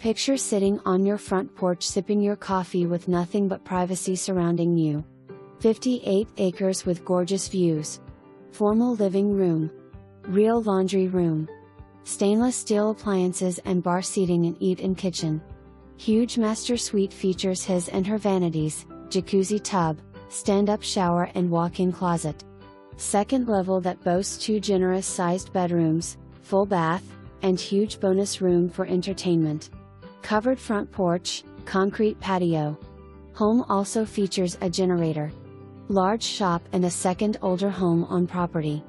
Picture sitting on your front porch sipping your coffee with nothing but privacy surrounding you. 58 acres with gorgeous views. Formal living room. Real laundry room. Stainless steel appliances and bar seating and eat-in kitchen. Huge master suite features His and Her Vanities, jacuzzi tub, stand-up shower and walk-in closet. Second level that boasts 2 generous-sized bedrooms, full bath, and huge bonus room for entertainment. Covered front porch, concrete patio. Home also features a generator. Large shop and a second older home on property.